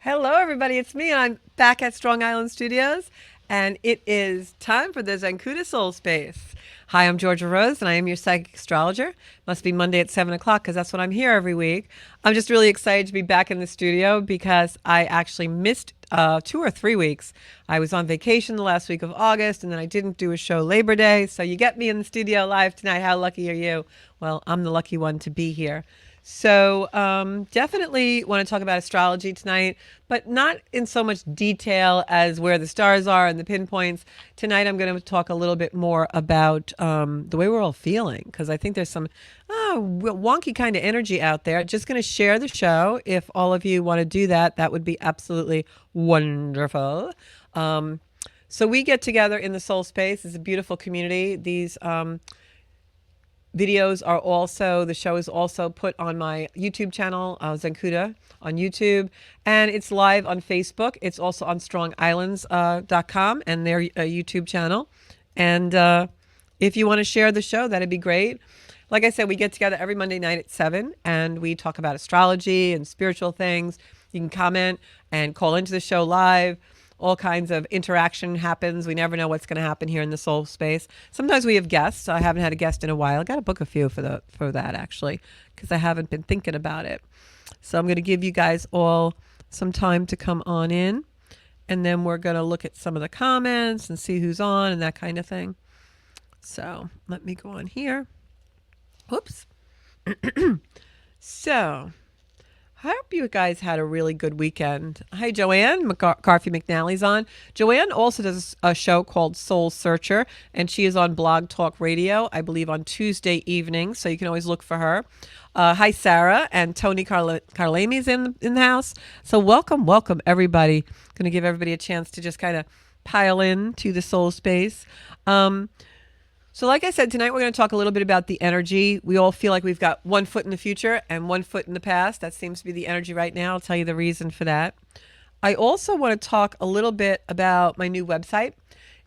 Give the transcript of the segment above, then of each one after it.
Hello, everybody. It's me. I'm back at Strong Island Studios, and it is time for the Zancuda Soul Space. Hi, I'm Georgia Rose, and I am your psychic astrologer. Must be Monday at 7 o'clock because that's when I'm here every week. I'm just really excited to be back in the studio because I actually missed 2 or 3 weeks. I was on vacation the last week of August, and then I didn't do a show Labor Day. So you get me in the studio live tonight. How lucky are you? Well, I'm the lucky one to be here. So definitely want to talk about astrology tonight, but not in so much detail as where the stars are and the pinpoints. Tonight I'm going to talk a little bit more about the way we're all feeling, because I think there's some wonky kind of energy out there. Just going to share the show. If all of you want to do that, that would be absolutely wonderful. So we get together in the soul space. It's a beautiful community. These videos are also, the show is also put on my YouTube channel, Zancuda on YouTube, and it's live on Facebook. It's also on strongislands.com and their YouTube channel. And if you want to share the show, that'd be great. Like I said, we get together every Monday night at 7 and we talk about astrology and spiritual things. You can comment and call into the show live. All kinds of interaction happens. We never know what's going to happen here in the soul space. Sometimes we have guests. I haven't had a guest in a while. I got to book a few for that actually, because I haven't been thinking about it. So I'm going to give you guys all some time to come on in, and then we're going to look at some of the comments and see who's on and that kind of thing. So let me go on here. Whoops. So I hope you guys had a really good weekend. Hi, Joanne. McCarthy McNally's on. Joanne also does a show called Soul Searcher, and she is on Blog Talk Radio, I believe, on Tuesday evenings, so you can always look for her. Hi, Sarah, and Tony Carlami's in the house. So welcome, everybody. Going to give everybody a chance to just kind of pile in to the soul space. So like I said, tonight we're going to talk a little bit about the energy. We all feel like we've got one foot in the future and one foot in the past. That seems to be the energy right now. I'll tell you the reason for that. I also want to talk a little bit about my new website.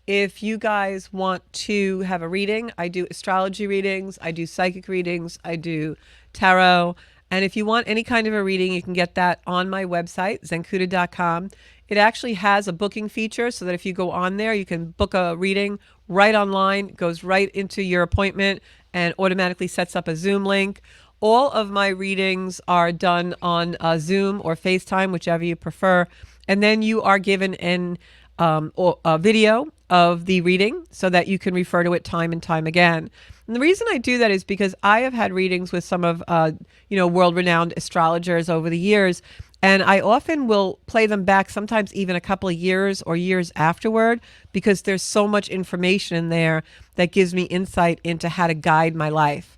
If you guys want to have a reading, I do astrology readings, I do psychic readings, I do tarot. And if you want any kind of a reading, you can get that on my website, zancuda.com. It actually has a booking feature so that if you go on there, you can book a reading right online, goes right into your appointment and automatically sets up a Zoom link. All of my readings are done on Zoom or FaceTime, whichever you prefer. And then you are given a video of the reading so that you can refer to it time and time again. And the reason I do that is because I have had readings with some of world-renowned astrologers over the years, and I often will play them back, sometimes even a couple of years or years afterward, because there's so much information in there that gives me insight into how to guide my life.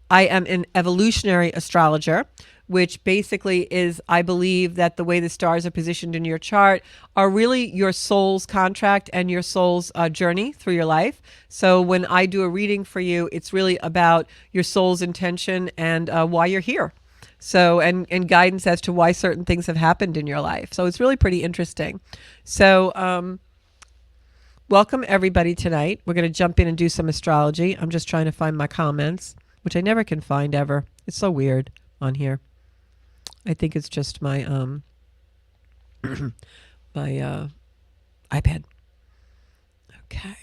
I am an evolutionary astrologer, which basically is, I believe that the way the stars are positioned in your chart are really your soul's contract and your soul's journey through your life. So when I do a reading for you, it's really about your soul's intention and why you're here. So, and guidance as to why certain things have happened in your life. So it's really pretty interesting. So, welcome everybody tonight. We're going to jump in and do some astrology. I'm just trying to find my comments, which I never can find ever. It's so weird on here. I think it's just my my iPad. Okay.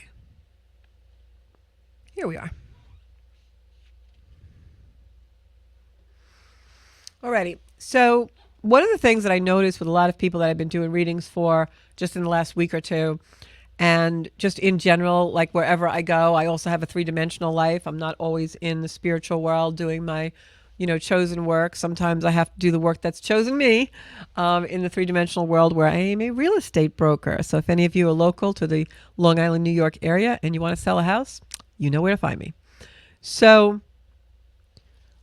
Here we are. Alrighty. So one of the things that I noticed with a lot of people that I've been doing readings for just in the last week or two, and just in general, like wherever I go, I also have a three-dimensional life. I'm not always in the spiritual world doing my, chosen work. Sometimes I have to do the work that's chosen me in the three-dimensional world where I am a real estate broker. So if any of you are local to the Long Island, New York area and you want to sell a house, you know where to find me. So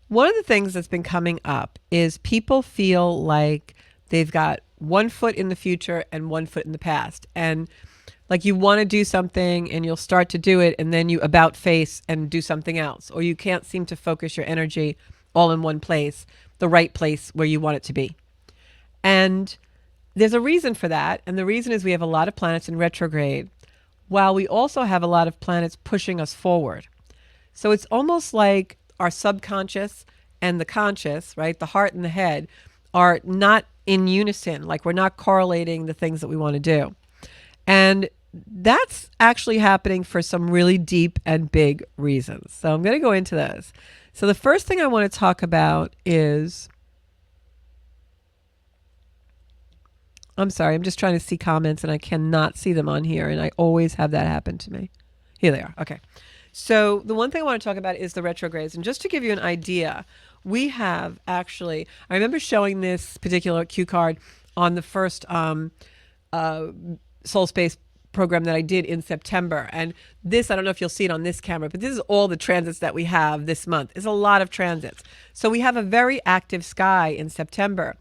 one of the things that's been coming up is people feel like they've got one foot in the future and one foot in the past. And like you want to do something and you'll start to do it and then you about face and do something else. Or you can't seem to focus your energy all in one place, the right place where you want it to be. And there's a reason for that. And the reason is we have a lot of planets in retrograde, while we also have a lot of planets pushing us forward. So it's almost like our subconscious and the conscious, right, the heart and the head, are not in unison, like we're not correlating the things that we want to do. And that's actually happening for some really deep and big reasons. So I'm going to go into those. So the first thing I want to talk about is, I'm sorry, I'm just trying to see comments and I cannot see them on here. And I always have that happen to me. Here they are. Okay. So the one thing I want to talk about is the retrogrades. And just to give you an idea, we have actually, I remember showing this particular cue card on the first Soul Space program that I did in September. And this, I don't know if you'll see it on this camera, but this is all the transits that we have this month. It's a lot of transits. So we have a very active sky in September.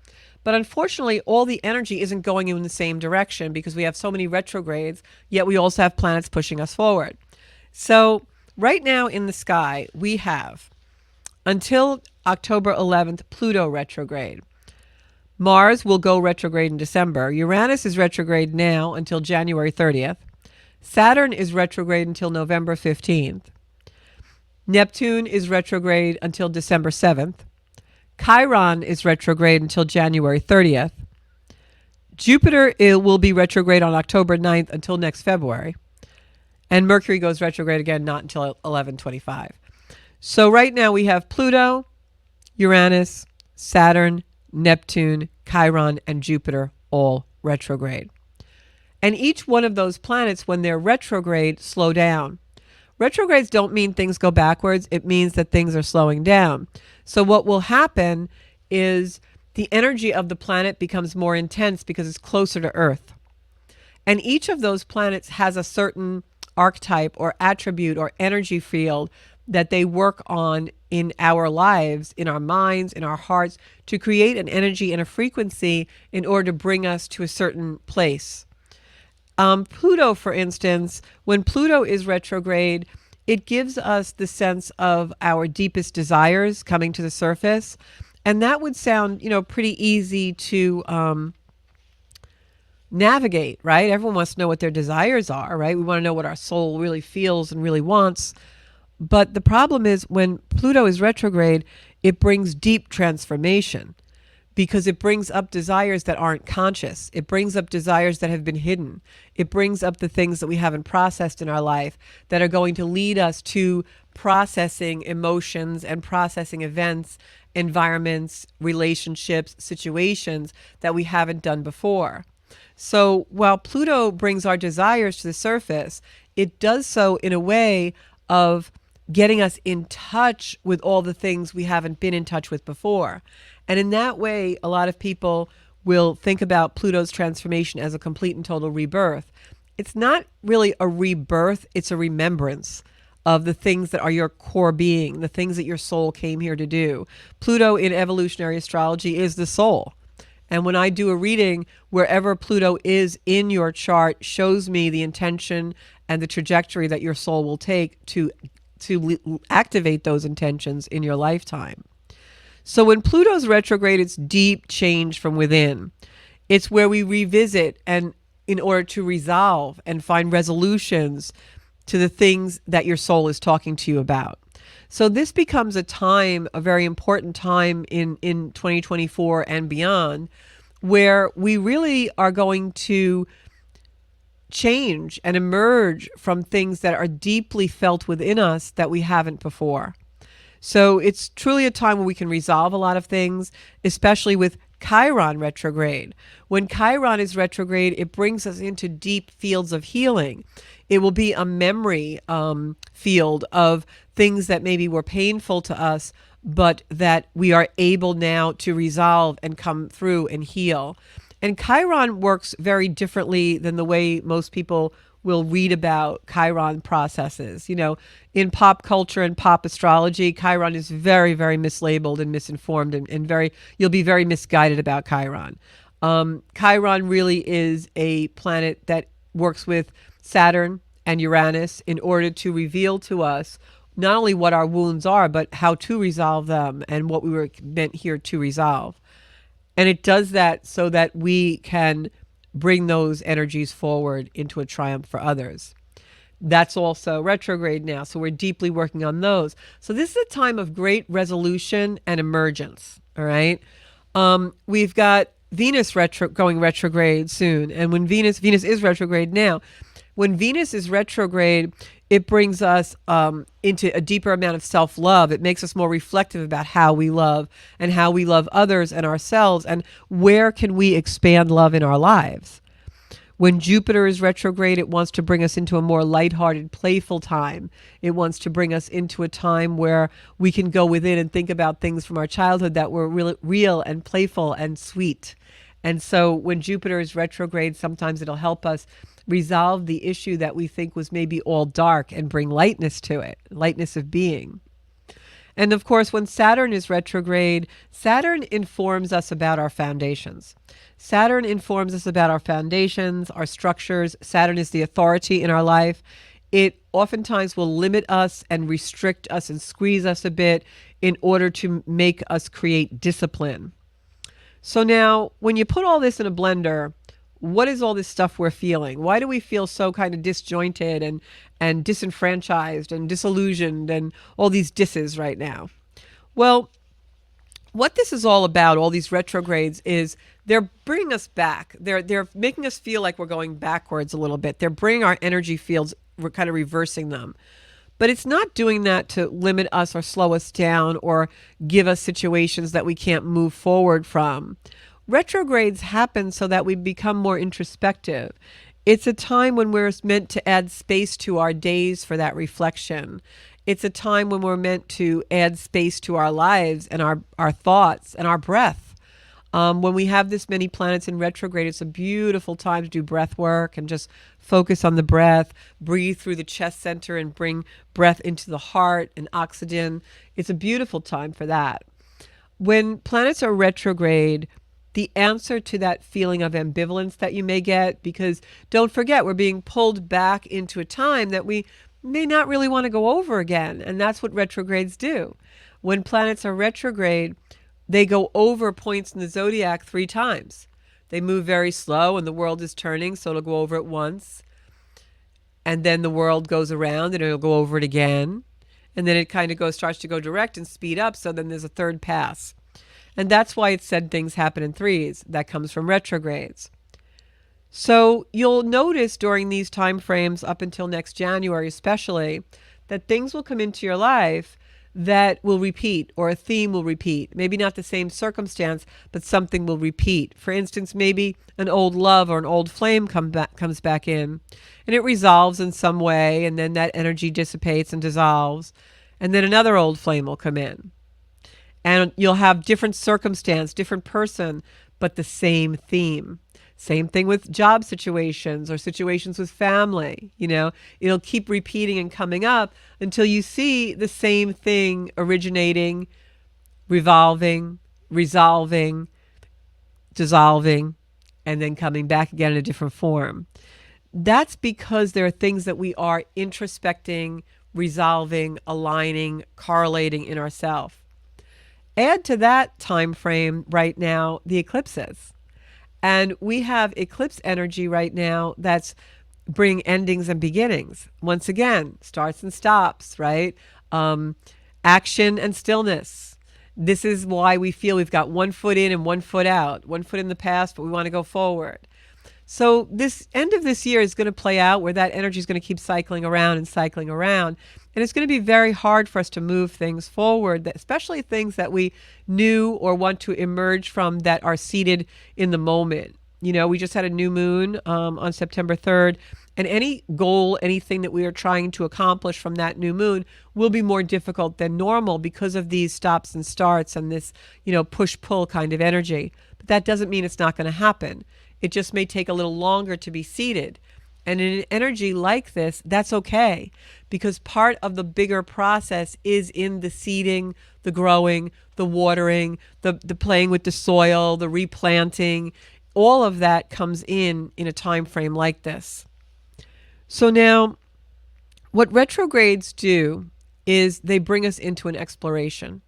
But unfortunately, all the energy isn't going in the same direction because we have so many retrogrades, yet we also have planets pushing us forward. So right now in the sky, we have until October 11th, Pluto retrograde. Mars will go retrograde in December. Uranus is retrograde now until January 30th. Saturn is retrograde until November 15th. Neptune is retrograde until December 7th. Chiron is retrograde until January 30th. Jupiter will be retrograde on October 9th until next February. And Mercury goes retrograde again, not until 11/25. So right now we have Pluto, Uranus, Saturn, Neptune, Chiron, and Jupiter all retrograde. And each one of those planets, when they're retrograde, slow down. Retrogrades don't mean things go backwards. It means that things are slowing down. So what will happen is the energy of the planet becomes more intense because it's closer to Earth. And each of those planets has a certain archetype or attribute or energy field that they work on in our lives, in our minds, in our hearts, to create an energy and a frequency in order to bring us to a certain place. Pluto, for instance, when Pluto is retrograde, it gives us the sense of our deepest desires coming to the surface. And that would sound, pretty easy to navigate, right? Everyone wants to know what their desires are, right? We want to know what our soul really feels and really wants. But the problem is when Pluto is retrograde, it brings deep transformation because it brings up desires that aren't conscious. It brings up desires that have been hidden. It brings up the things that we haven't processed in our life that are going to lead us to processing emotions and processing events, environments, relationships, situations that we haven't done before. So while Pluto brings our desires to the surface, it does so in a way of getting us in touch with all the things we haven't been in touch with before. And in that way, a lot of people will think about Pluto's transformation as a complete and total rebirth. It's not really a rebirth, it's a remembrance of the things that are your core being, the things that your soul came here to do. Pluto in evolutionary astrology is the soul. And when I do a reading, wherever Pluto is in your chart shows me the intention and the trajectory that your soul will take to activate those intentions in your lifetime. So when Pluto's retrograde, it's deep change from within. It's where we revisit and in order to resolve and find resolutions to the things that your soul is talking to you about. So this becomes a time, a very important time in 2024 and beyond, where we really are going to change and emerge from things that are deeply felt within us that we haven't before. So it's truly a time where we can resolve a lot of things, especially with Chiron retrograde. When Chiron is retrograde, it brings us into deep fields of healing. It will be a memory field of things that maybe were painful to us, but that we are able now to resolve and come through and heal. And Chiron works very differently than the way most people will read about Chiron processes. In pop culture and pop astrology, Chiron is very, very mislabeled and misinformed and you'll be very misguided about Chiron. Chiron really is a planet that works with Saturn and Uranus in order to reveal to us not only what our wounds are, but how to resolve them and what we were meant here to resolve. And it does that so that we can bring those energies forward into a triumph for others. That's also retrograde now, so we're deeply working on those. So this is a time of great resolution and emergence, all right? We've got Venus going retrograde soon, and when Venus is retrograde now. When Venus is retrograde, it brings us into a deeper amount of self-love. It makes us more reflective about how we love and how we love others and ourselves, and where can we expand love in our lives. When Jupiter is retrograde, it wants to bring us into a more lighthearted, playful time. It wants to bring us into a time where we can go within and think about things from our childhood that were real and playful and sweet. And so when Jupiter is retrograde, sometimes it'll help us resolve the issue that we think was maybe all dark and bring lightness to it, lightness of being. And of course, when Saturn is retrograde, Saturn informs us about our foundations. Saturn informs us about our foundations, our structures. Saturn is the authority in our life. It oftentimes will limit us and restrict us and squeeze us a bit in order to make us create discipline. So now, when you put all this in a blender, what is all this stuff we're feeling? Why do we feel so kind of disjointed and disenfranchised and disillusioned and all these disses right now? Well, what this is all about, all these retrogrades, is they're bringing us back. They're making us feel like we're going backwards a little bit. They're bringing our energy fields, we're kind of reversing them. But it's not doing that to limit us or slow us down or give us situations that we can't move forward from. Retrogrades happen so that we become more introspective. It's a time when we're meant to add space to our days for that reflection. It's a time when we're meant to add space to our lives and our thoughts and our breath. When we have this many planets in retrograde, it's a beautiful time to do breath work and just focus on the breath, breathe through the chest center and bring breath into the heart and oxygen. It's a beautiful time for that. When planets are retrograde, the answer to that feeling of ambivalence that you may get, because don't forget, we're being pulled back into a time that we may not really want to go over again. And that's what retrogrades do. When planets are retrograde, they go over points in the zodiac 3 times. They move very slow and the world is turning, so it'll go over it once. And then the world goes around and it'll go over it again. And then it kind of starts to go direct and speed up, so then there's a third pass. And that's why it's said things happen in 3s. That comes from retrogrades. So you'll notice during these time frames up until next January especially, that things will come into your life that will repeat, or a theme will repeat. Maybe not the same circumstance, but something will repeat. For instance, maybe an old love or an old flame comes back in, and it resolves in some way, and then that energy dissipates and dissolves, and then another old flame will come in. And you'll have different circumstance, different person, but the same theme. Same thing with job situations or situations with family. It'll keep repeating and coming up until you see the same thing originating, revolving, resolving, dissolving, and then coming back again in a different form. That's because there are things that we are introspecting, resolving, aligning, correlating in ourselves. Add to that time frame right now the eclipses. And we have eclipse energy right now that's bring endings and beginnings. Once again, starts and stops, right? Action and stillness. This is why we feel we've got 1 foot in and 1 foot out, 1 foot in the past, but we want to go forward. So this end of this year is going to play out where that energy is going to keep cycling around and cycling around. And it's going to be very hard for us to move things forward, especially things that we knew or want to emerge from that are seated in the moment. We just had a new moon on September 3rd, and any goal, anything that we are trying to accomplish from that new moon will be more difficult than normal because of these stops and starts and this, push-pull kind of energy. But that doesn't mean it's not going to happen. It just may take a little longer to be seated. And in an energy like this, that's okay, because part of the bigger process is in the seeding, the growing, the watering, the playing with the soil, the replanting. All of that comes in a time frame like this. So now, what retrogrades do is they bring us into an exploration.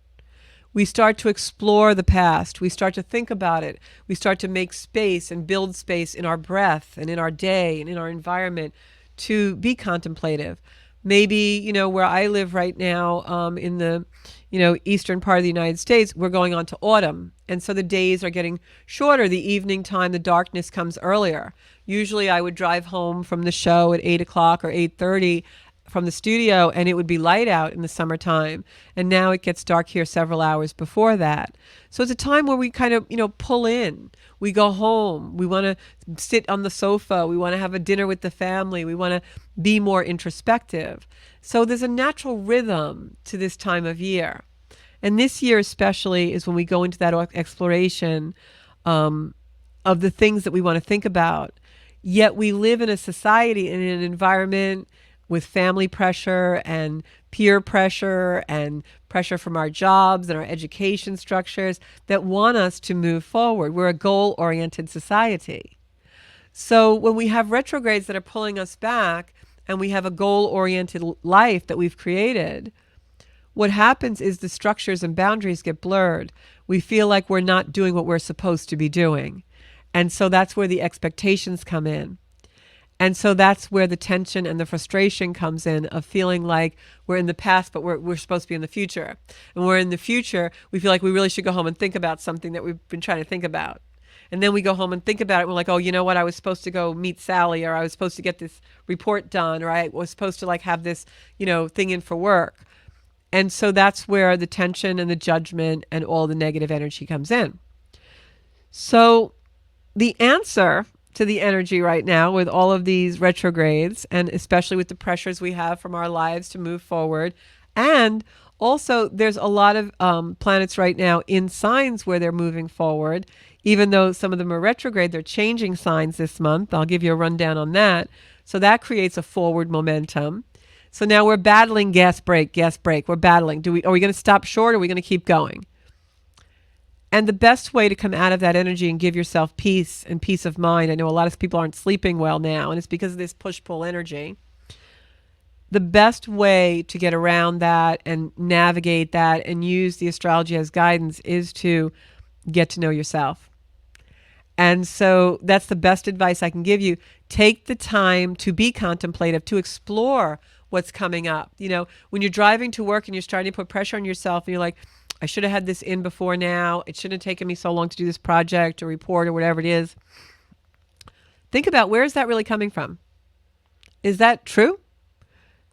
We start to explore the past. We start to think about it. We start to make space and build space in our breath and in our day and in our environment to be contemplative. Maybe, where I live right now in the eastern part of the United States, we're going on to autumn. And so the days are getting shorter. The evening time, the darkness comes earlier. Usually I would drive home from the show at 8 o'clock or 8:30 from the studio, and it would be light out in the summertime. And now it gets dark here several hours before that. So it's a time where we kind of, pull in. We go home. We want to sit on the sofa. We want to have a dinner with the family. We want to be more introspective. So there's a natural rhythm to this time of year. And this year especially is when we go into that exploration of the things that we want to think about. Yet we live in a society, in an environment with family pressure and peer pressure and pressure from our jobs and our education structures that want us to move forward. We're a goal-oriented society. So when we have retrogrades that are pulling us back and we have a goal-oriented life that we've created, what happens is the structures and boundaries get blurred. We feel like we're not doing what we're supposed to be doing. And so that's where the expectations come in. And so that's where the tension and the frustration comes in of feeling like we're in the past, but we're supposed to be in the future. And we're in the future, we feel like we really should go home and think about something that we've been trying to think about. And then we go home and think about it. We're like, oh, you know what? I was supposed to go meet Sally, or I was supposed to get this report done, or I was supposed to have this, thing in for work. And so that's where the tension and the judgment and all the negative energy comes in. So the answer to the energy right now with all of these retrogrades, and especially with the pressures we have from our lives to move forward. And also there's a lot of planets right now in signs where they're moving forward. Even though some of them are retrograde, they're changing signs this month. I'll give you a rundown on that. So that creates a forward momentum. So now we're battling gas brake. We're battling. Are we going to stop short, or are we going to keep going? And the best way to come out of that energy and give yourself peace and peace of mind, I know a lot of people aren't sleeping well now, and it's because of this push-pull energy. The best way to get around that and navigate that and use the astrology as guidance is to get to know yourself. And so that's the best advice I can give you. Take the time to be contemplative, to explore what's coming up. When you're driving to work and you're starting to put pressure on yourself and you're like, I should have had this in before now. It shouldn't have taken me so long to do this project or report or whatever it is. Think about, where is that really coming from? Is that true?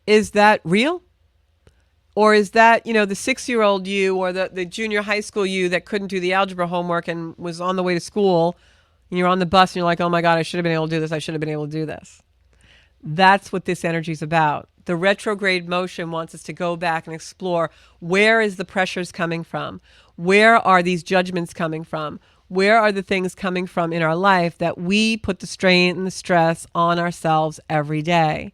Is that real? Or is that, the 6-year-old you or the junior high school you that couldn't do the algebra homework and was on the way to school, and you're on the bus and you're like, oh my God, I should have been able to do this. I should have been able to do this. That's what this energy is about. The retrograde motion wants us to go back and explore, where is the pressures coming from? Where are these judgments coming from? Where are the things coming from in our life that we put the strain and the stress on ourselves every day?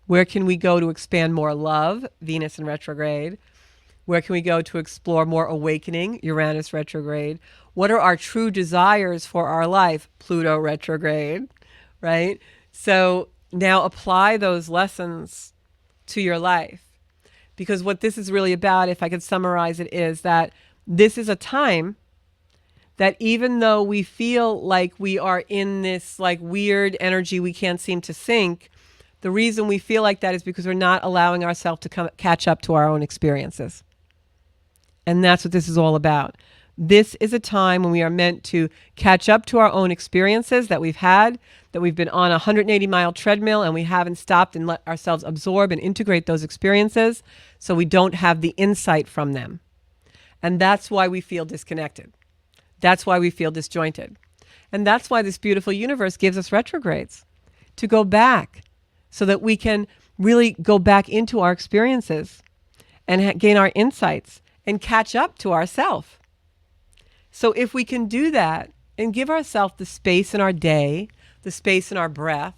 Where can we go to expand more love? Venus in retrograde. Where can we go to explore more awakening? Uranus retrograde. What are our true desires for our life? Pluto retrograde, right? So now apply those lessons to your life. Because what this is really about, if I could summarize it, is that this is a time that even though we feel like we are in this weird energy we can't seem to sync, the reason we feel like that is because we're not allowing ourselves to catch up to our own experiences. And that's what this is all about. This is a time when we are meant to catch up to our own experiences that we've had, that we've been on a 180-mile treadmill and we haven't stopped and let ourselves absorb and integrate those experiences, so we don't have the insight from them. And that's why we feel disconnected. That's why we feel disjointed. And that's why this beautiful universe gives us retrogrades, to go back so that we can really go back into our experiences and gain our insights and catch up to ourselves. So if we can do that and give ourselves the space in our day, the space in our breath,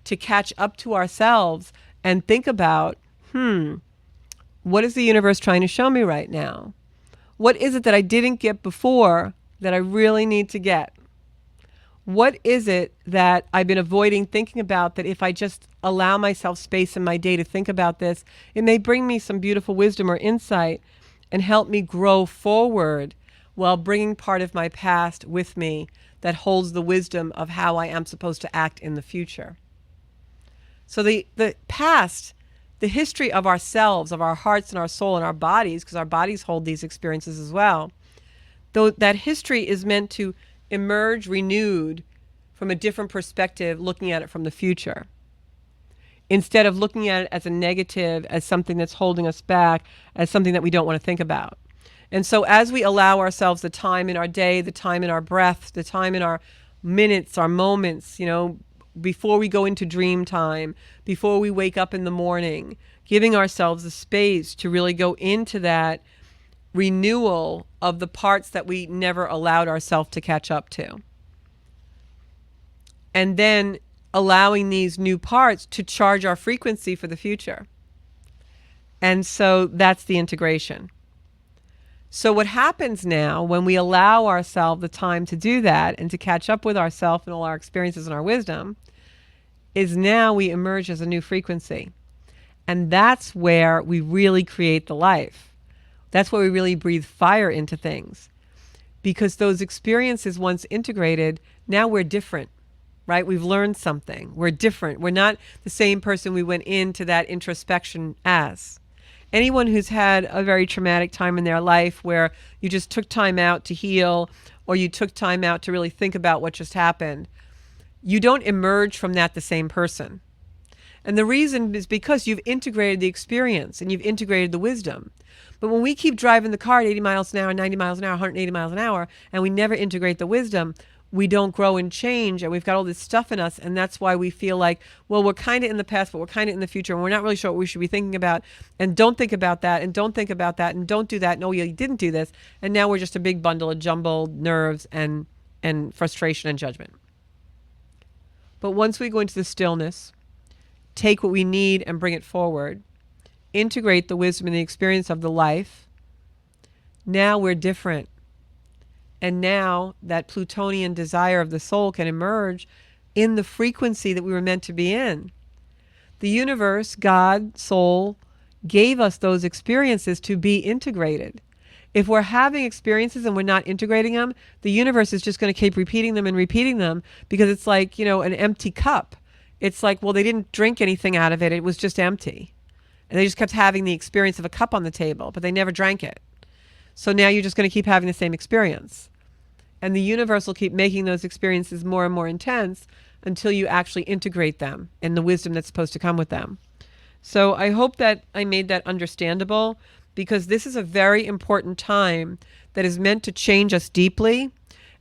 to catch up to ourselves and think about, what is the universe trying to show me right now? What is it that I didn't get before that I really need to get? What is it that I've been avoiding thinking about, that if I just allow myself space in my day to think about this, it may bring me some beautiful wisdom or insight and help me grow forward while bringing part of my past with me that holds the wisdom of how I am supposed to act in the future. So the past, the history of ourselves, of our hearts and our soul and our bodies, because our bodies hold these experiences as well, though that history is meant to emerge renewed from a different perspective, looking at it from the future. Instead of looking at it as a negative, as something that's holding us back, as something that we don't want to think about. And so as we allow ourselves the time in our day, the time in our breath, the time in our minutes, our moments, before we go into dream time, before we wake up in the morning, giving ourselves the space to really go into that renewal of the parts that we never allowed ourselves to catch up to. And then allowing these new parts to charge our frequency for the future. And so that's the integration. So what happens now when we allow ourselves the time to do that and to catch up with ourselves and all our experiences and our wisdom is now we emerge as a new frequency. And that's where we really create the life. That's where we really breathe fire into things. Because those experiences, once integrated, now we're different, right? We've learned something. We're different. We're not the same person we went into that introspection as. Anyone who's had a very traumatic time in their life where you just took time out to heal, or you took time out to really think about what just happened, you don't emerge from that the same person. And the reason is because you've integrated the experience and you've integrated the wisdom. But when we keep driving the car at 80 miles an hour, 90 miles an hour, 180 miles an hour, and we never integrate the wisdom, we don't grow and change, and we've got all this stuff in us, and that's why we feel like, well, we're kind of in the past, but we're kind of in the future, and we're not really sure what we should be thinking about, and don't think about that, and don't think about that, and don't do that, no, you didn't do this, and now we're just a big bundle of jumbled nerves and frustration and judgment. But once we go into the stillness, take what we need and bring it forward, integrate the wisdom and the experience of the life, now we're different. And now that Plutonian desire of the soul can emerge in the frequency that we were meant to be in. The universe, God, soul, gave us those experiences to be integrated. If we're having experiences and we're not integrating them, the universe is just going to keep repeating them because it's like, an empty cup. It's like, well, they didn't drink anything out of it. It was just empty. And they just kept having the experience of a cup on the table, but they never drank it. So now you're just going to keep having the same experience. And the universe will keep making those experiences more and more intense until you actually integrate them and the wisdom that's supposed to come with them. So I hope that I made that understandable, because this is a very important time that is meant to change us deeply.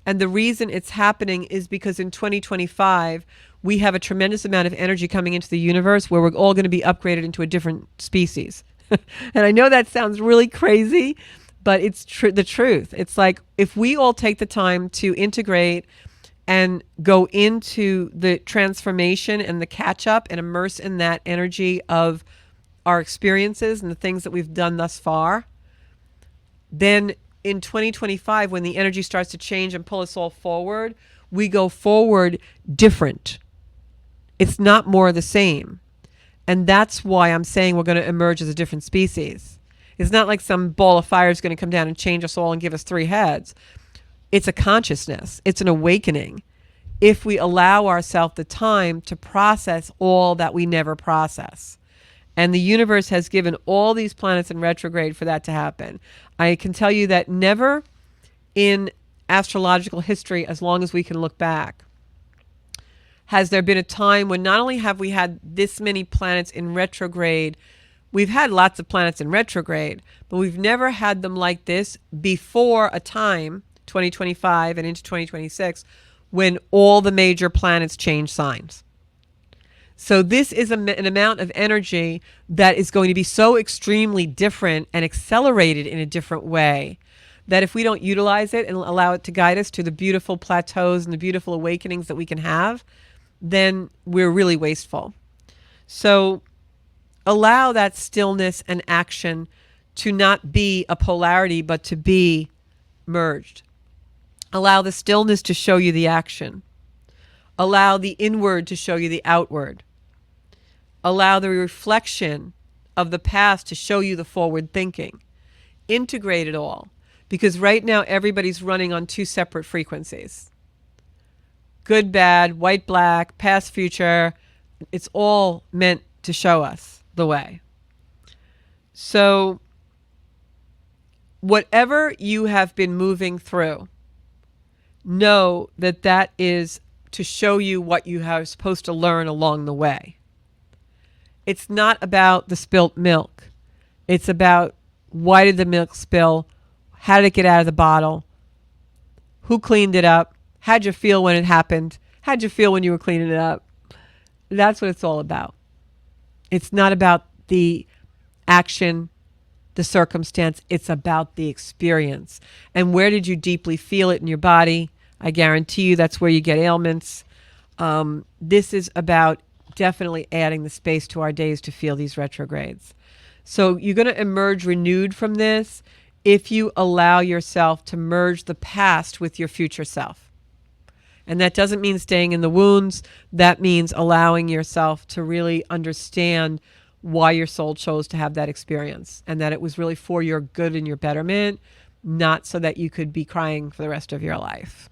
And the reason it's happening is because in 2025, we have a tremendous amount of energy coming into the universe where we're all going to be upgraded into a different species. And I know that sounds really crazy, but it's the truth. It's like, if we all take the time to integrate and go into the transformation and the catch up and immerse in that energy of our experiences and the things that we've done thus far, then in 2025, when the energy starts to change and pull us all forward, we go forward different. It's not more of the same. And that's why I'm saying we're going to emerge as a different species. It's not like some ball of fire is going to come down and change us all and give us 3 heads. It's a consciousness. It's an awakening. If we allow ourselves the time to process all that we never process. And the universe has given all these planets in retrograde for that to happen. I can tell you that never in astrological history, as long as we can look back, has there been a time when not only have we had this many planets in retrograde, we've had lots of planets in retrograde, but we've never had them like this before a time, 2025 and into 2026, when all the major planets change signs. So this is an amount of energy that is going to be so extremely different and accelerated in a different way that if we don't utilize it and allow it to guide us to the beautiful plateaus and the beautiful awakenings that we can have, then we're really wasteful. So allow that stillness and action to not be a polarity, but to be merged. Allow the stillness to show you the action. Allow the inward to show you the outward. Allow the reflection of the past to show you the forward thinking. Integrate it all, because right now everybody's running on 2 separate frequencies. Good, bad, white, black, past, future. It's all meant to show us the way. So whatever you have been moving through, know that that is to show you what you are supposed to learn along the way. It's not about the spilt milk. It's about, why did the milk spill? How did it get out of the bottle? Who cleaned it up? How'd you feel when it happened? How'd you feel when you were cleaning it up? That's what it's all about. It's not about the action, the circumstance. It's about the experience. And where did you deeply feel it in your body? I guarantee you that's where you get ailments. This is about definitely adding the space to our days to feel these retrogrades. So you're going to emerge renewed from this if you allow yourself to merge the past with your future self. And that doesn't mean staying in the wounds. That means allowing yourself to really understand why your soul chose to have that experience, and that it was really for your good and your betterment, not so that you could be crying for the rest of your life.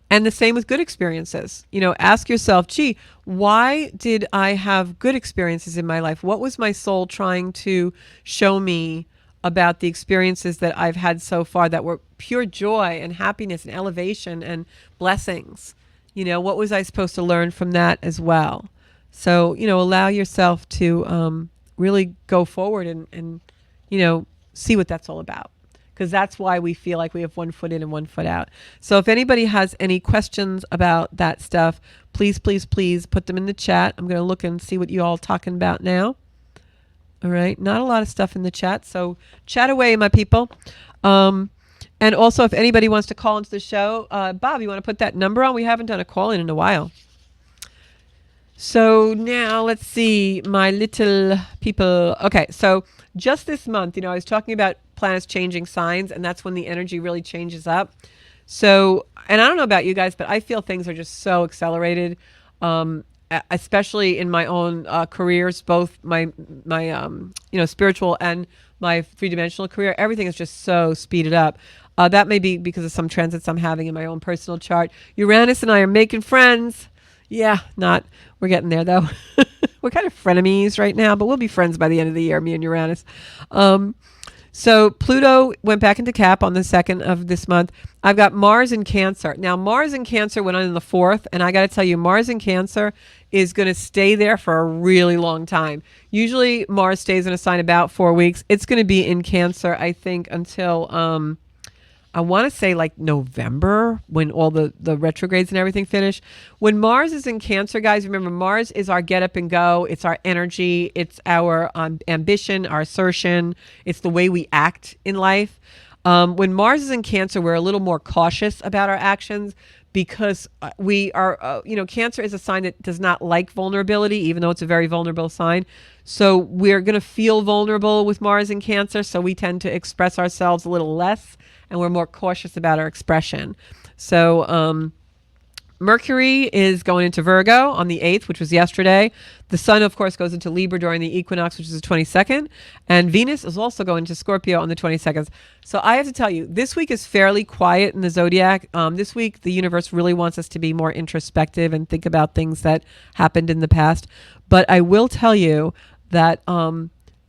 And the same with good experiences. Ask yourself, gee, why did I have good experiences in my life? What was my soul trying to show me about the experiences that I've had so far that were pure joy and happiness and elevation and blessings? What was I supposed to learn from that as well? So, allow yourself to really go forward and see what that's all about. Because that's why we feel like we have one foot in and one foot out. So if anybody has any questions about that stuff, please, please, please put them in the chat. I'm going to look and see what you all are talking about now. All right. Not a lot of stuff in the chat. So chat away, my people. And also, if anybody wants to call into the show, Bob, you want to put that number on? We haven't done a call in a while. So now let's see, my little people. Okay, so just this month, I was talking about planets changing signs, and that's when the energy really changes up. So, and I don't know about you guys, but I feel things are just so accelerated, especially in my own careers, both my spiritual and my three-dimensional career. Everything is just so speeded up. That may be because of some transits I'm having in my own personal chart. Uranus and I are making friends. Yeah, we're getting there though. We're kind of frenemies right now, but we'll be friends by the end of the year, me and Uranus. So Pluto went back into Cap on the 2nd of this month. I've got Mars in Cancer. Now, Mars in Cancer went on in the 4th, and I got to tell you, Mars in Cancer is going to stay there for a really long time. Usually, Mars stays in a sign about 4 weeks. It's going to be in Cancer, I think, until I want to say like November, when all the retrogrades and everything finish. When Mars is in Cancer, guys, remember, Mars is our get up and go. It's our energy. It's our ambition, our assertion. It's the way we act in life. When Mars is in Cancer, we're a little more cautious about our actions because we are, Cancer is a sign that does not like vulnerability, even though it's a very vulnerable sign. So we're going to feel vulnerable with Mars in Cancer. So we tend to express ourselves a little less, and we're more cautious about our expression. So Mercury is going into Virgo on the 8th, which was yesterday. The Sun, of course, goes into Libra during the equinox, which is the 22nd. And Venus is also going to Scorpio on the 22nd. So I have to tell you, this week is fairly quiet in the zodiac. This week, the universe really wants us to be more introspective and think about things that happened in the past. But I will tell you that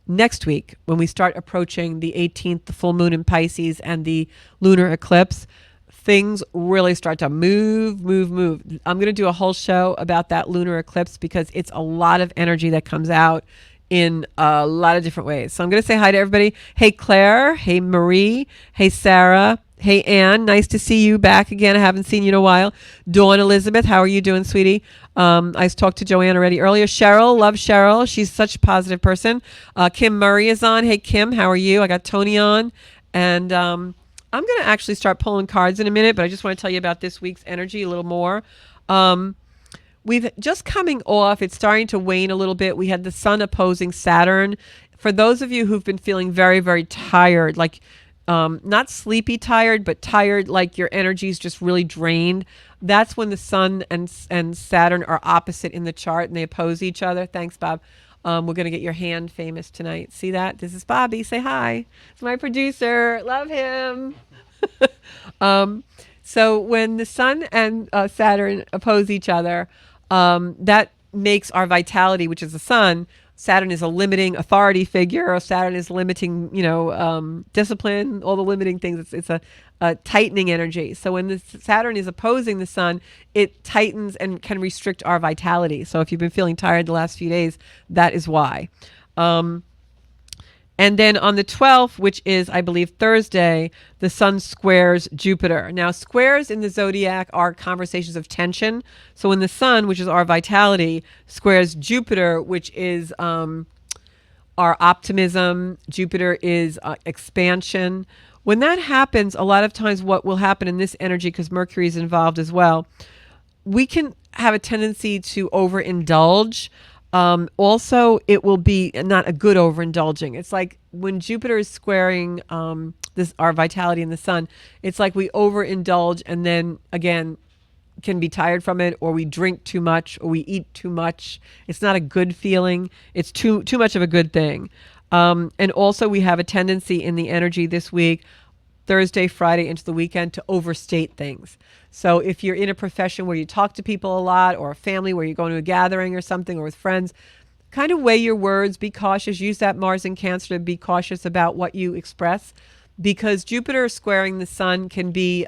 next week, when we start approaching the 18th, the full moon in Pisces, and the lunar eclipse, things really start to move. I'm going to do a whole show about that lunar eclipse because it's a lot of energy that comes out in a lot of different ways. So I'm going to say hi to everybody. Hey, Claire. Hey, Marie. Hey, Sarah. Hey, Anne. Nice to see you back again. I haven't seen you in a while. Dawn Elizabeth, how are you doing, sweetie? I talked to Joanne already earlier. Cheryl, love Cheryl. She's such a positive person. Kim Murray is on. Hey, Kim, how are you? I got Tony on. And I'm going to actually start pulling cards in a minute, but I just want to tell you about this week's energy a little more. We've just coming off, it's starting to wane a little bit. We had the Sun opposing Saturn. For those of you who've been feeling very, very tired, like not sleepy tired, but tired, like your energy is just really drained, that's when the Sun and Saturn are opposite in the chart and they oppose each other. Thanks, Bob. We're going to get your hand famous tonight. See that? This is Bobby. Say hi. It's my producer. Love him. So when the Sun and Saturn oppose each other, that makes our vitality, which is the Sun, Saturn is a limiting authority figure. Saturn is limiting, discipline, all the limiting things. It's a tightening energy. So when the Saturn is opposing the sun, it tightens and can restrict our vitality. So if you've been feeling tired the last few days, that is why. And then on the 12th, which is, I believe, Thursday, the sun squares Jupiter. Now, squares in the zodiac are conversations of tension. So when the sun, which is our vitality, squares Jupiter, which is our optimism, Jupiter is expansion. When that happens, a lot of times what will happen in this energy, because Mercury is involved as well, we can have a tendency to overindulge. Also, it will be not a good overindulging. It's like when Jupiter is squaring this our vitality in the sun, it's like we overindulge and then again can be tired from it, or we drink too much, or we eat too much. It's not a good feeling. It's too much of a good thing. And also, we have a tendency in the energy this week, Thursday, Friday, into the weekend, to overstate things. So if you're in a profession where you talk to people a lot, or a family where you're going to a gathering or something, or with friends, kind of weigh your words, be cautious, use that Mars in Cancer to be cautious about what you express, because Jupiter squaring the sun can be,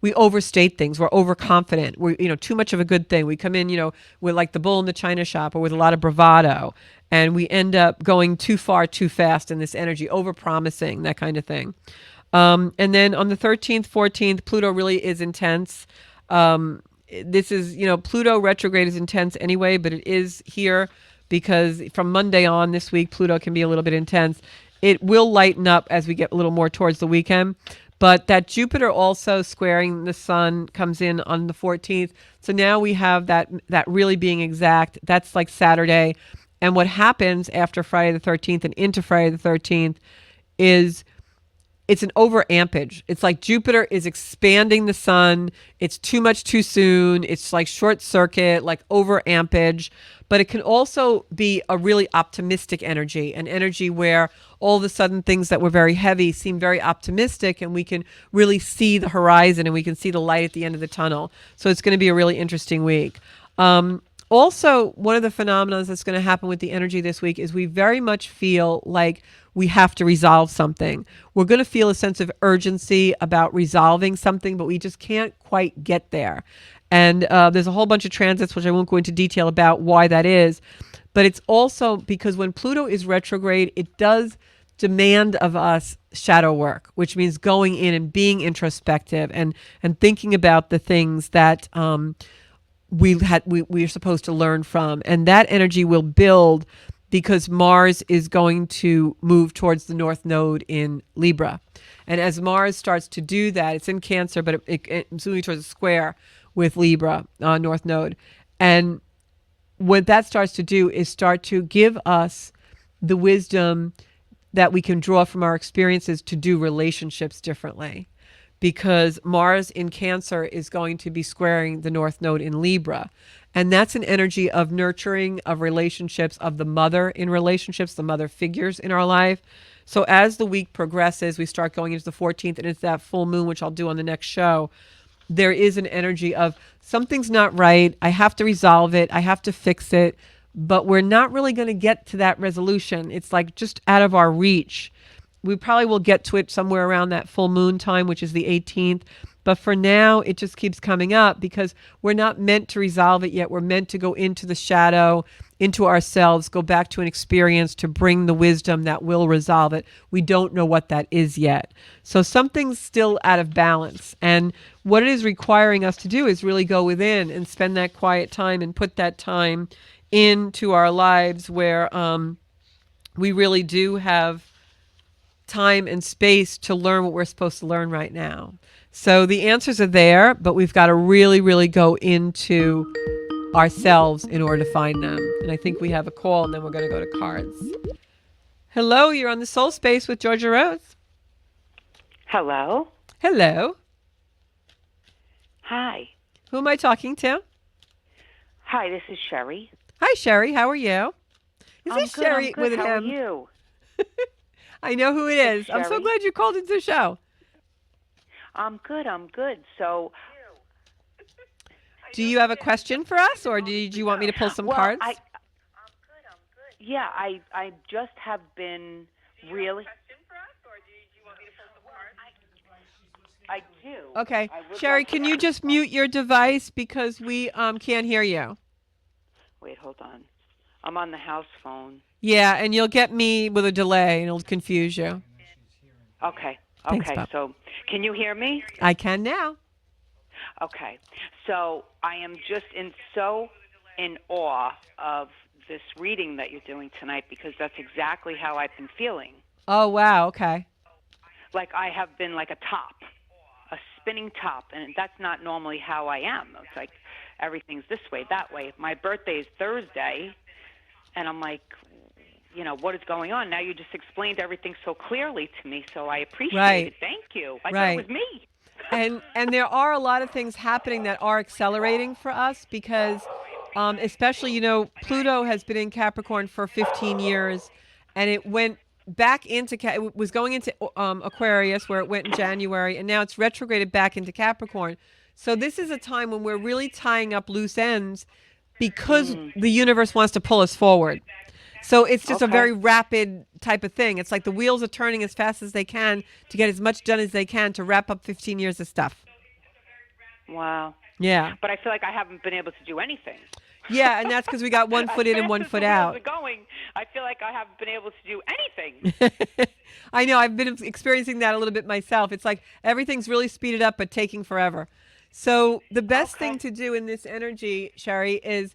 we overstate things. We're overconfident. We're, too much of a good thing. We come in, we're like the bull in the china shop, or with a lot of bravado, and we end up going too far, too fast in this energy, overpromising, that kind of thing. And then on the 13th, 14th, Pluto really is intense. This is, Pluto retrograde is intense anyway, but it is here because from Monday on this week, Pluto can be a little bit intense. It will lighten up as we get a little more towards the weekend. But that Jupiter also squaring the sun comes in on the 14th. So now we have that really being exact. That's like Saturday. And what happens after Friday the 13th and into Friday the 13th is it's an overampage. It's like Jupiter is expanding the sun. It's too much too soon. It's like short circuit, like overampage. But it can also be a really optimistic energy, an energy where all of a sudden things that were very heavy seem very optimistic, and we can really see the horizon and we can see the light at the end of the tunnel. So it's going to be a really interesting week. Also, one of the phenomena that's going to happen with the energy this week is we very much feel like we have to resolve something. We're going to feel a sense of urgency about resolving something, but we just can't quite get there. And there's a whole bunch of transits, which I won't go into detail about why that is. But it's also because when Pluto is retrograde, it does demand of us shadow work, which means going in and being introspective and thinking about the things that we're supposed to learn from. And that energy will build because Mars is going to move towards the North Node in Libra. And as Mars starts to do that, it's in Cancer, but it's moving towards a square with Libra, North Node. And what that starts to do is start to give us the wisdom that we can draw from our experiences to do relationships differently. Because Mars in Cancer is going to be squaring the North Node in Libra. And that's an energy of nurturing, of relationships, of the mother in relationships, the mother figures in our life. So as the week progresses, we start going into the 14th, and it's that full moon, which I'll do on the next show. There is an energy of something's not right. I have to resolve it. I have to fix it. But we're not really going to get to that resolution. It's like just out of our reach. We probably will get to it somewhere around that full moon time, which is the 18th. But for now, it just keeps coming up because we're not meant to resolve it yet. We're meant to go into the shadow, into ourselves, go back to an experience to bring the wisdom that will resolve it. We don't know what that is yet. So something's still out of balance. And what it is requiring us to do is really go within and spend that quiet time and put that time into our lives where we really do have time and space to learn what we're supposed to learn right now. So the answers are there, but we've got to really, really go into ourselves in order to find them. And I think we have a call, and then we're going to go to cards. Hello, you're on the Soul Space with Georgia Rose. Hello. Hello. Hi. Who am I talking to? Hi, this is Sherry. Hi, Sherry. How are you? I'm good, Sherry I'm good. with an How are M? you? I know who it is. I'm so Sherry. glad you called into the show. I'm good. So, Do you have a question for us, or did you want me to pull some cards? Yeah, I just have been really. I do. Okay. I would Sherry, like to can you ask just mute your device because we can't hear you? Wait, hold on. I'm on the house phone. Yeah, and you'll get me with a delay and it'll confuse you. Okay. Thanks, Okay. Bob. So, can you hear me? I can now. Okay. So, I am just in awe of this reading that you're doing tonight because that's exactly how I've been feeling. Oh, wow. Okay. Like I have been like a top, a spinning top, and that's not normally how I am. It's like everything's this way, that way. My birthday is Thursday, and I'm like, what is going on? Now you just explained everything so clearly to me, so I appreciate Right. it. Thank you. I thought it Right. was me. And there are a lot of things happening that are accelerating for us because especially Pluto has been in Capricorn for 15 years and it went back into it was going into Aquarius where it went in January and now it's retrograded back into Capricorn. So this is a time when we're really tying up loose ends because Mm, the universe wants to pull us forward. So it's just a okay. very rapid type of thing. It's like the wheels are turning as fast as they can to get as much done as they can to wrap up 15 years of stuff. Wow. Yeah. But I feel like I haven't been able to do anything. Yeah, and that's because we got one As foot in and fast one as the foot wheels out. are going, I feel like I haven't been able to do anything. I know. I've been experiencing that a little bit myself. It's like everything's really speeded up but taking forever. So the best Okay. thing to do in this energy, Sherry, is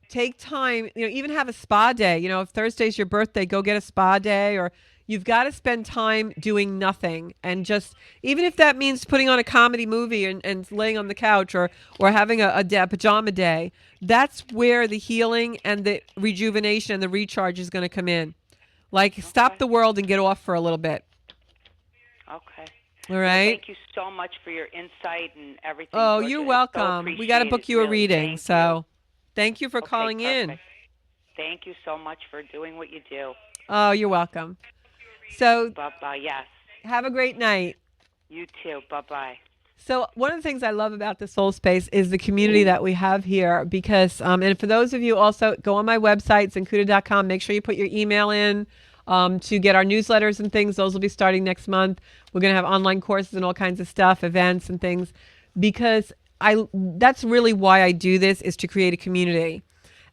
take time, even have a spa day. If Thursday's your birthday, go get a spa day or you've got to spend time doing nothing and just even if that means putting on a comedy movie and laying on the couch or having a pajama day, that's where the healing and the rejuvenation and the recharge is going to come in. Like stop Okay. the world and get off for a little bit. Okay. All Well, right. thank you so much for your insight and everything, Oh, you're Georgia. It's so welcome. We got to appreciated, book you a really. reading. Thank you. So thank you for Okay, calling in. perfect. Thank you so much for doing what you do. Oh, you're welcome. So Bye-bye. Yes. have a great night. You too. Bye-bye. So one of the things I love about the Soul Space is the community that we have here because, and for those of you also, go on my website, zenkuda.com. Make sure you put your email in to get our newsletters and things. Those will be starting next month. We're going to have online courses and all kinds of stuff, events and things, because that's really why I do this, is to create a community.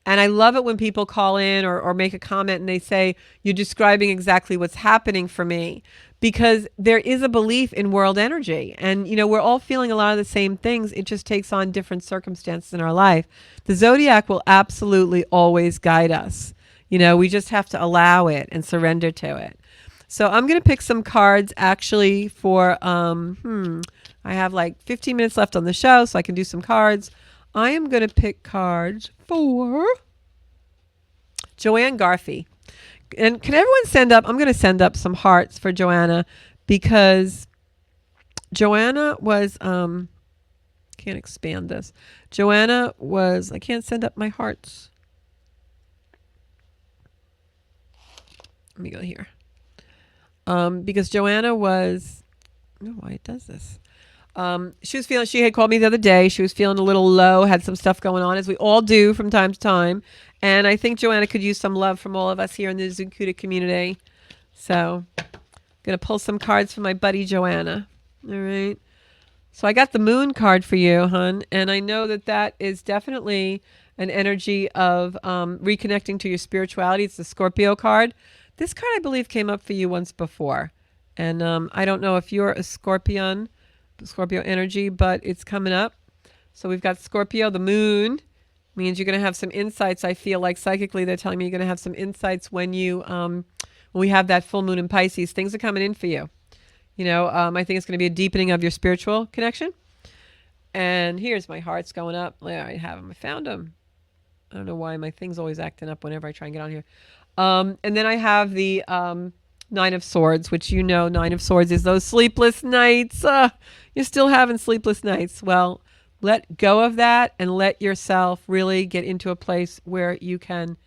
And I love it when people call in or make a comment and they say, you're describing exactly what's happening for me. Because there is a belief in world energy. And, we're all feeling a lot of the same things. It just takes on different circumstances in our life. The zodiac will absolutely always guide us. We just have to allow it and surrender to it. So I'm going to pick some cards actually for, I have like 15 minutes left on the show, so I can do some cards. I am going to pick cards for Joanne Garfey. And can everyone send up? I'm going to send up some hearts for Joanna because Joanna was, can't expand this. Joanna was, I can't send up my hearts. Let me go here. Because Joanna was, I don't know why it does this. She had called me the other day. She was feeling a little low, had some stuff going on, as we all do from time to time. And I think Joanna could use some love from all of us here in the Zenkuda community. So I'm going to pull some cards for my buddy Joanna. All right. So I got the moon card for you, hon. And I know that is definitely an energy of reconnecting to your spirituality. It's the Scorpio card. This card, I believe, came up for you once before. And I don't know if you're a Scorpio energy, but it's coming up. So we've got Scorpio. The moon means you're going to have some insights. I feel like psychically they're telling me you're going to have some insights when we have that full moon in Pisces. Things are coming in for you. I think it's going to be a deepening of your spiritual connection. And here's my hearts going up. There I have them. I found them. I don't know why my thing's always acting up whenever I try and get on here. And then I have the Nine of Swords, which Nine of Swords is those sleepless nights. You're still having sleepless nights. Well, let go of that and let yourself really get into a place where you can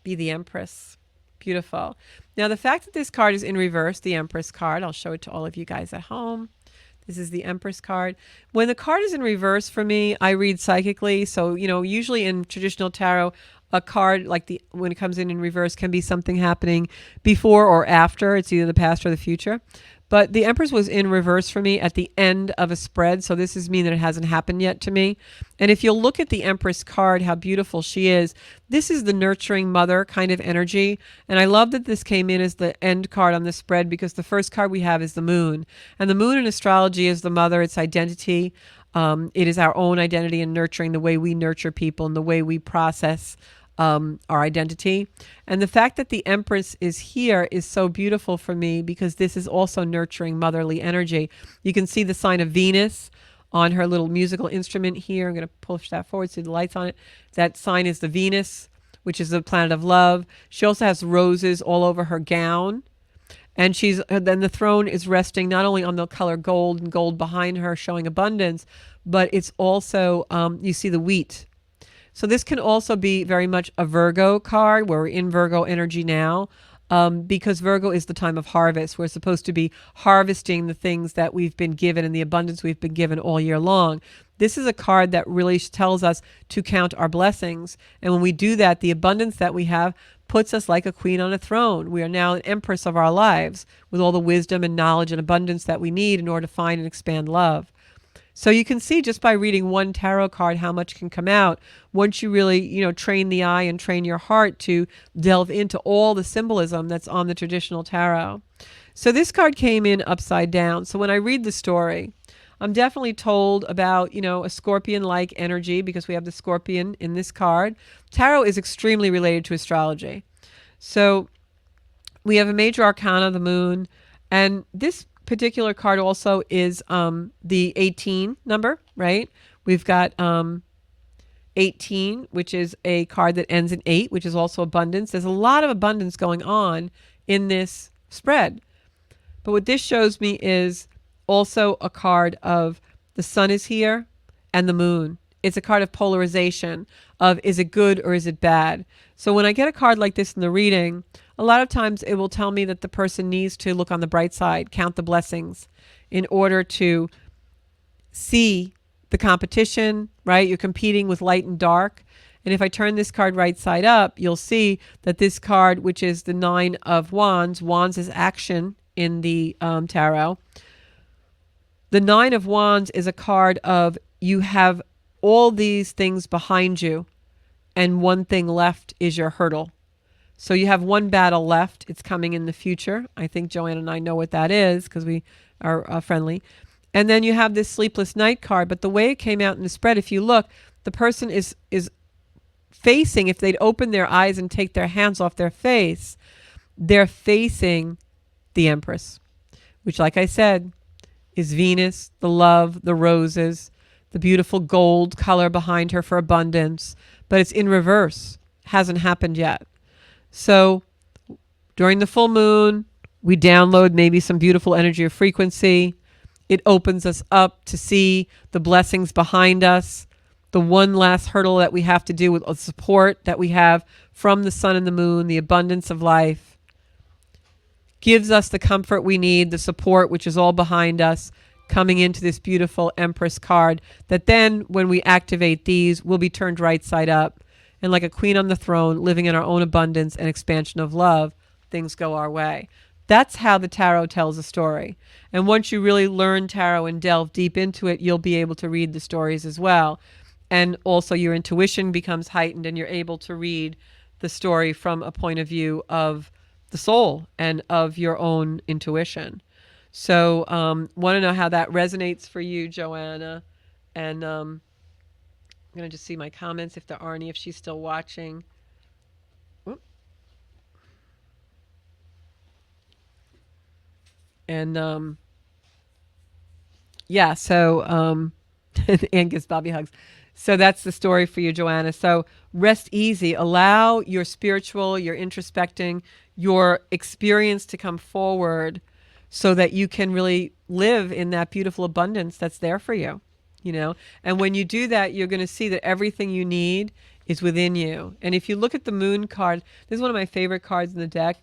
be the Empress. Beautiful. Now, the fact that this card is in reverse, the Empress card, I'll show it to all of you guys at home. This is the Empress card. When the card is in reverse for me, I read psychically. So, usually in traditional tarot, a card like the when it comes in reverse can be something happening before or after. It's either the past or the future. But the Empress was in reverse for me at the end of a spread, so this is mean that it hasn't happened yet to me. And if you'll look at the Empress card, how beautiful she is, this is the nurturing mother kind of energy. And I love that this came in as the end card on the spread because the first card we have is the moon. And the moon in astrology is the mother, it's identity. It is our own identity and nurturing, the way we nurture people and the way we process our identity. And the fact that the Empress is here is so beautiful for me because this is also nurturing motherly energy. You can see the sign of Venus on her little musical instrument here. I'm going to push that forward, see the lights on it. That sign is the Venus, which is the planet of love. She also has roses all over her gown. And then the throne is resting not only on the color gold and gold behind her showing abundance, but it's also, you see the wheat. So this can also be very much a Virgo card where we're in Virgo energy now, because Virgo is the time of harvest. We're supposed to be harvesting the things that we've been given and the abundance we've been given all year long. This is a card that really tells us to count our blessings. And when we do that, the abundance that we have puts us like a queen on a throne. We are now an empress of our lives with all the wisdom and knowledge and abundance that we need in order to find and expand love. So you can see just by reading one tarot card how much can come out once you really, train the eye and train your heart to delve into all the symbolism that's on the traditional tarot. So this card came in upside down. So when I read the story, I'm definitely told about, a scorpion-like energy because we have the scorpion in this card. Tarot is extremely related to astrology. So we have a major arcana, the moon, and this particular card also is the 18 number, right? We've got 18, which is a card that ends in 8, which is also abundance. There's a lot of abundance going on in this spread. But what this shows me is also a card of the sun is here and the moon. It's a card of polarization of is it good or is it bad? So when I get a card like this in the reading, a lot of times it will tell me that the person needs to look on the bright side, count the blessings in order to see the competition, right? You're competing with light and dark. And if I turn this card right side up, you'll see that this card, which is the 9 of Wands, Wands is action in the tarot. The 9 of Wands is a card of you have all these things behind you and one thing left is your hurdle. So you have one battle left. It's coming in the future. I think Joanne and I know what that is because we are friendly. And then you have this sleepless night card. But the way it came out in the spread, if you look, the person is facing, if they'd open their eyes and take their hands off their face, they're facing the Empress, which, like I said, is Venus, the love, the roses, the beautiful gold color behind her for abundance. But it's in reverse. Hasn't happened yet. So during the full moon, we download maybe some beautiful energy or frequency. It opens us up to see the blessings behind us, the one last hurdle that we have to do with the support that we have from the sun and the moon, the abundance of life. Gives us the comfort we need, the support, which is all behind us, coming into this beautiful Empress card that then when we activate these will be turned right side up. And like a queen on the throne, living in our own abundance and expansion of love, things go our way. That's how the tarot tells a story. And once you really learn tarot and delve deep into it, you'll be able to read the stories as well. And also your intuition becomes heightened and you're able to read the story from a point of view of the soul and of your own intuition. So want to know how that resonates for you, Joanna. And I'm going to just see my comments if there are any, if she's still watching. Whoop. And yeah, so Anne gives Bobby hugs. So that's the story for you, Joanna. So rest easy. Allow your spiritual, your introspecting, your experience to come forward so that you can really live in that beautiful abundance that's there for you, And when you do that, you're going to see that everything you need is within you. And if you look at the moon card, this is one of my favorite cards in the deck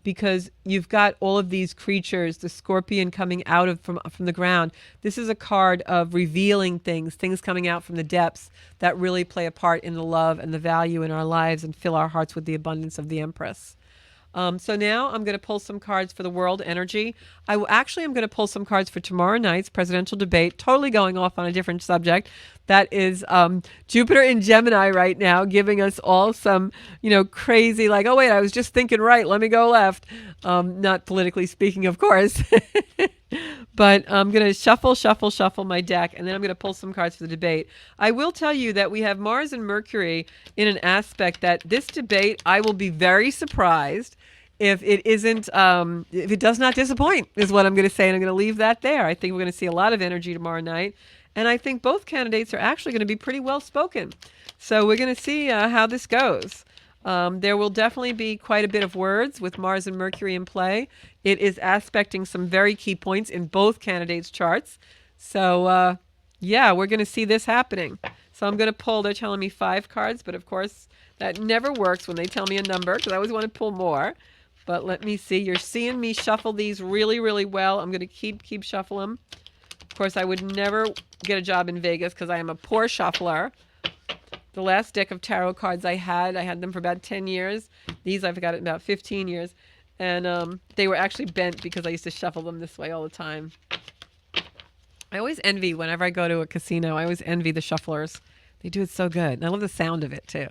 because you've got all of these creatures, the scorpion coming out of from the ground. This is a card of revealing things coming out from the depths that really play a part in the love and the value in our lives and fill our hearts with the abundance of the Empress. So now I'm going to pull some cards for the world energy. I'm going to pull some cards for tomorrow night's presidential debate, totally going off on a different subject. That is Jupiter in Gemini right now, giving us all some, crazy, like, oh, wait, I was just thinking right. Let me go left. Not politically speaking, of course. But I'm going to shuffle my deck, and then I'm going to pull some cards for the debate. I will tell you that we have Mars and Mercury in an aspect that this debate, I will be very surprised if it does not disappoint, is what I'm going to say, and I'm going to leave that there. I think we're going to see a lot of energy tomorrow night, and I think both candidates are actually going to be pretty well spoken. So we're going to see how this goes. There will definitely be quite a bit of words with Mars and Mercury in play. It is aspecting some very key points in both candidates' charts. So, we're going to see this happening. So I'm going to pull, they're telling me 5 cards, but of course that never works when they tell me a number because I always want to pull more. But let me see. You're seeing me shuffle these really, really well. I'm going to keep shuffling them. Of course, I would never get a job in Vegas because I am a poor shuffler. The last deck of tarot cards I had them for about 10 years. These I've got it about 15 years. And they were actually bent because I used to shuffle them this way all the time. I always envy, whenever I go to a casino, I always envy the shufflers. They do it so good. And I love the sound of it, too.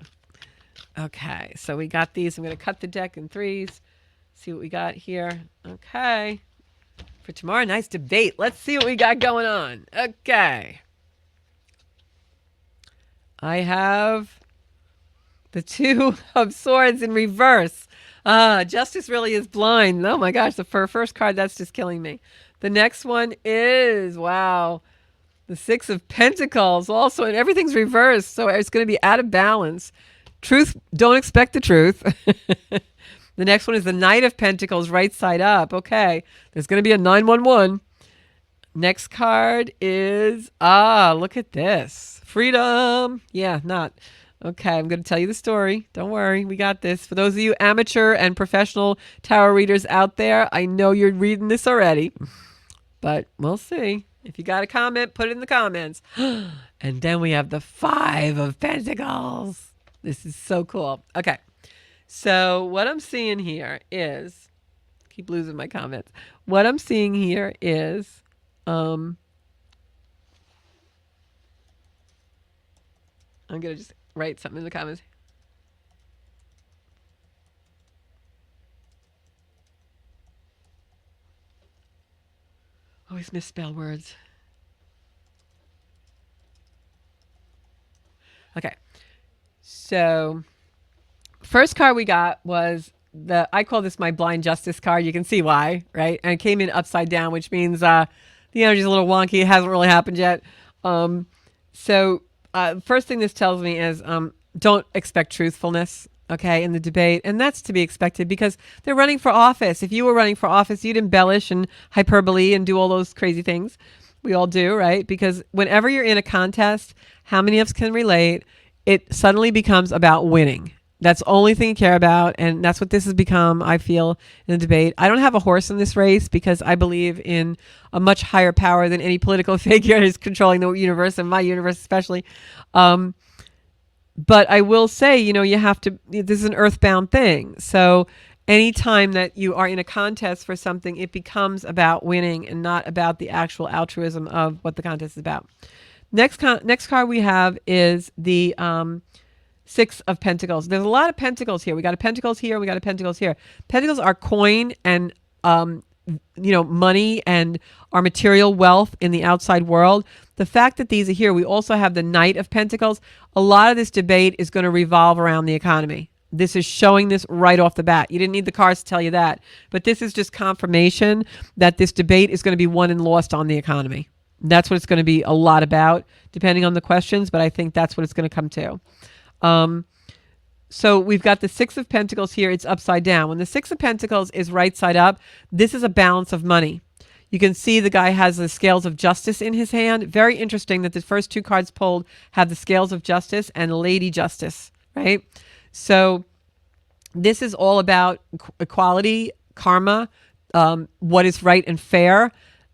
Okay, so we got these. I'm going to cut the deck in 3s. See what we got here. Okay. For tomorrow night's debate, let's see what we got going on. Okay. I have the 2 of Swords in reverse. Justice really is blind. Oh my gosh, the first card, that's just killing me. The next one is, wow, the 6 of Pentacles also, and everything's reversed, so it's going to be out of balance. Truth, don't expect the truth. The next one is the Knight of Pentacles, right side up. Okay, there's going to be a 911. Next card is, look at this. Freedom. Yeah, not. Okay, I'm going to tell you the story. Don't worry, we got this. For those of you amateur and professional tarot readers out there, I know you're reading this already, but we'll see. If you got a comment, put it in the comments. And then we have the 5 of Pentacles. This is so cool. Okay, so what I'm seeing here is, keep losing my comments. What I'm seeing here is, I'm going to just write something in the comments. Always misspell words. Okay. So, first card we got was I call this my blind justice card. You can see why, right? And it came in upside down, which means the energy's a little wonky. It hasn't really happened yet. First thing this tells me is don't expect truthfulness, okay, in the debate. And that's to be expected because they're running for office. If you were running for office, you'd embellish and hyperbole and do all those crazy things. We all do, right? Because whenever you're in a contest, how many of us can relate? It suddenly becomes about winning. That's the only thing you care about, and that's what this has become, I feel, in the debate. I don't have a horse in this race because I believe in a much higher power than any political figure is controlling the universe, and my universe especially. But I will say, you have to, this is an earthbound thing. So anytime that you are in a contest for something, it becomes about winning and not about the actual altruism of what the contest is about. Next card we have is the 6 of Pentacles. There's a lot of Pentacles here. We got a Pentacles here. We got a Pentacles here. Pentacles are coin and, money and our material wealth in the outside world. The fact that these are here, we also have the Knight of Pentacles. A lot of this debate is going to revolve around the economy. This is showing this right off the bat. You didn't need the cards to tell you that. But this is just confirmation that this debate is going to be won and lost on the economy. That's what it's going to be a lot about, depending on the questions. But I think that's what it's going to come to. So we've got the 6 of Pentacles here. It's upside down. When the 6 of Pentacles is right side up, this is a balance of money. You can see the guy has the scales of justice in his hand. Very interesting that the first 2 cards pulled have the scales of justice and Lady Justice, right? So this is all about equality, karma, what is right and fair.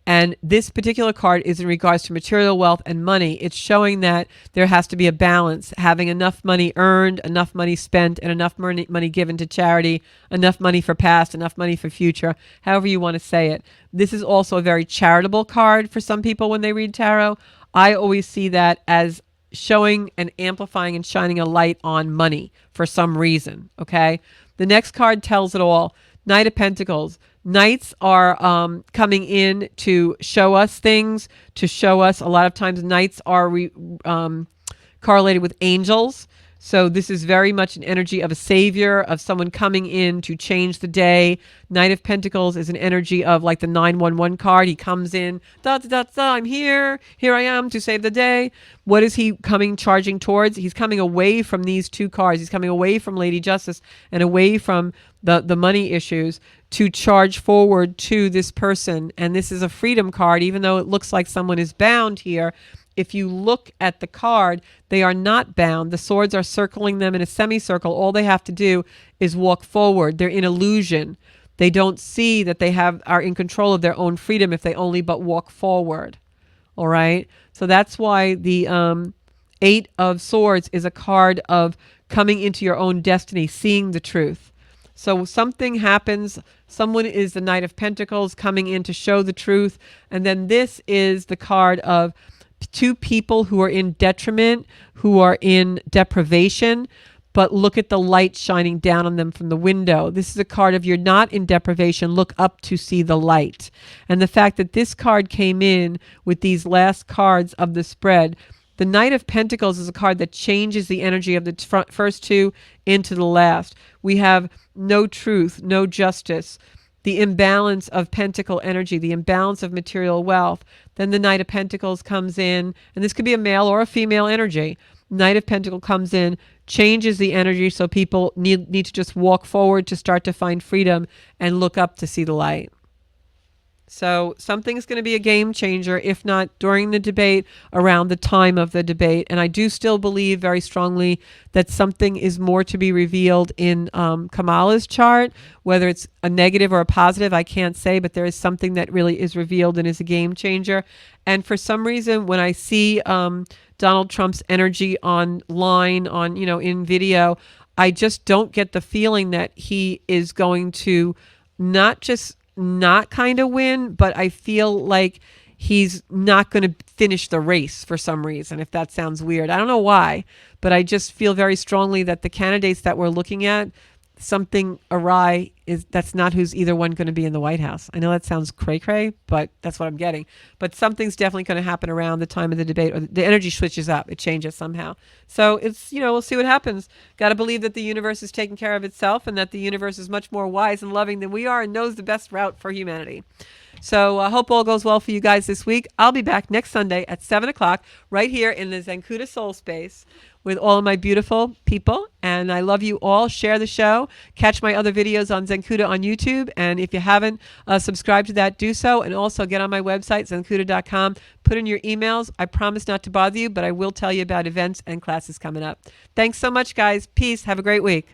And this particular card is in regards to material wealth and money. It's showing that there has to be a balance, having enough money earned, enough money spent, and enough money given to charity, enough money for past, enough money for future, however you want to say it. This is also a very charitable card for some people when they read tarot. I always see that as showing and amplifying and shining a light on money for some reason. Okay. The next card tells it all. Knight of Pentacles. Knights are coming in to show us things, to show us. A lot of times, knights are correlated with angels. So this is very much an energy of a savior, of someone coming in to change the day. Knight of Pentacles is an energy of like the 911 card. He comes in, da da da da, I'm here. Here I am to save the day. What is he coming charging towards? He's coming away from these two cards. He's coming away from Lady Justice and away from the money issues to charge forward to this person. And this is a freedom card, even though it looks like someone is bound here. If you look at the card, they are not bound. The swords are circling them in a semicircle. All they have to do is walk forward. They're in illusion. They don't see that they are in control of their own freedom if they only but walk forward. All right? So that's why the Eight of Swords is a card of coming into your own destiny, seeing the truth. So something happens. Someone is the Knight of Pentacles coming in to show the truth. And then this is the card of two people who are in detriment, who are in deprivation, but look at the light shining down on them from the window. This is a card of you're not in deprivation, look up to see the light. And the fact that this card came in with these last cards of the spread, the Knight of Pentacles is a card that changes the energy of the first two into the last. We have no truth, no justice, the imbalance of pentacle energy, the imbalance of material wealth. Then the Knight of Pentacles comes in, and this could be a male or a female energy. Knight of Pentacles comes in, changes the energy so people need to just walk forward to start to find freedom and look up to see the light. So something's going to be a game changer, if not during the debate, around the time of the debate. And I do still believe very strongly that something is more to be revealed in Kamala's chart, whether it's a negative or a positive, I can't say, but there is something that really is revealed and is a game changer. And for some reason, when I see Donald Trump's energy online, in video, I just don't get the feeling that he is going to not kind of win, but I feel like he's not going to finish the race for some reason, if that sounds weird. I don't know why, but I just feel very strongly that the candidates that we're looking at, something awry that's not who's either one going to be in the White House. I know that sounds cray-cray, but that's what I'm getting. But something's definitely going to happen around the time of the debate, or the energy switches up. It changes somehow. So it's, we'll see what happens. Got to believe that the universe is taking care of itself and that the universe is much more wise and loving than we are and knows the best route for humanity. So I hope all goes well for you guys this week. I'll be back next Sunday at 7 o'clock right here in the Zenkuda Soul Space with all of my beautiful people. And I love you all. Share the show. Catch my other videos on Zenkuda on YouTube. And if you haven't subscribed to that, do so. And also get on my website, zenkuda.com. Put in your emails. I promise not to bother you, but I will tell you about events and classes coming up. Thanks so much, guys. Peace. Have a great week.